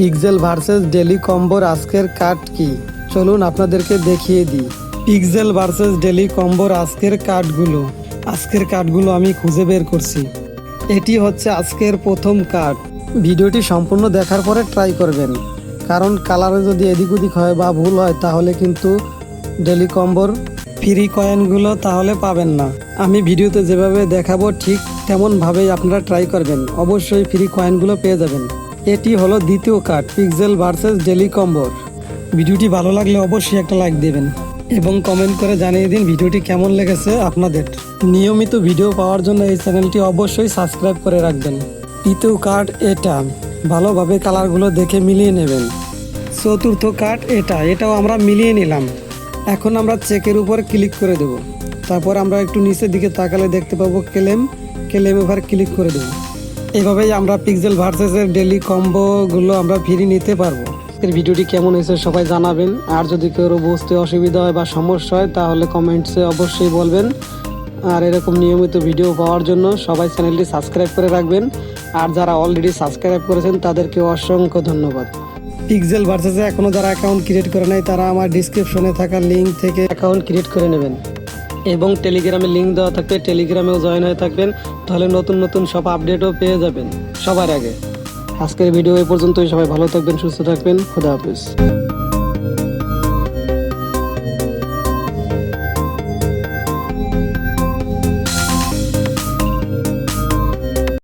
Pixel versus daily কম্বোর আজকের card কি, চলুন আপনাদেরকে দেখিয়ে দিই। পিক্সেল ভার্সেস ডেলি কম্বোর আজকের কার্ডগুলো আমি খুঁজে বের করছি। এটি হচ্ছে আজকের প্রথম কার্ড। ভিডিওটি সম্পূর্ণ দেখার পরে ট্রাই করবেন, কারণ কালারে যদি এদিক ওদিক হয় বা ভুল হয় তাহলে কিন্তু ডেলি কম্বোর ফ্রি কয়েনগুলো তাহলে পাবেন না। আমি ভিডিওতে যেভাবে দেখাবো ঠিক তেমনভাবেই আপনারা ট্রাই করবেন, অবশ্যই ফ্রি কয়েনগুলো পেয়ে যাবেন। এটি হলো দ্বিতীয় কার্ড পিক্সেল ভার্সেস ডেলি কম্বোর। ভিডিওটি ভালো লাগলে অবশ্যই একটা লাইক দেবেন এবং কমেন্ট করে জানিয়ে দিন ভিডিওটি কেমন লেগেছে আপনাদের। নিয়মিত ভিডিও পাওয়ার জন্য এই চ্যানেলটি অবশ্যই সাবস্ক্রাইব করে রাখবেন। তৃতীয় কার্ড এটা, ভালোভাবে কালারগুলো দেখে মিলিয়ে নেবেন। চতুর্থ কার্ড এটাও আমরা মিলিয়ে নিলাম। এখন আমরা চেকের উপর ক্লিক করে দেব। তারপর আমরা একটু নিচের দিকে তাকালে দেখতে পাবো ক্লেম এবার ক্লিক করে দেব। এভাবেই আমরা পিক্সেল ভার্সেসের ডেলি কম্বোগুলো আমরা ফ্রি নিতে পারবো। এর ভিডিওটি কেমন হয়েছে সবাই জানাবেন, আর যদি কেউ বুঝতে অসুবিধা হয় বা সমস্যা হয় তাহলে কমেন্টসে অবশ্যই বলবেন। আর এরকম নিয়মিত ভিডিও পাওয়ার জন্য সবাই চ্যানেলটি সাবস্ক্রাইব করে রাখবেন, আর যারা অলরেডি সাবস্ক্রাইব করেছেন তাদেরকে অসংখ্য ধন্যবাদ। পিক্সেল ভার্সেসে এখনও যারা অ্যাকাউন্ট ক্রিয়েট করে নাই তারা আমার ডিসক্রিপশনে থাকা লিঙ্ক থেকে অ্যাকাউন্ট ক্রিয়েট করে নেবেন এবং টেলিগ্রামে লিঙ্ক দেওয়া থাকবে, টেলিগ্রামেও জয়েন হয়ে থাকবেন, তাহলে নতুন নতুন সব আপডেটও পেয়ে যাবেন সবার আগে। আজকের ভিডিও এই পর্যন্তই। সবাই ভালো থাকবেন, সুস্থ থাকবেন, খোদা হাফেজ।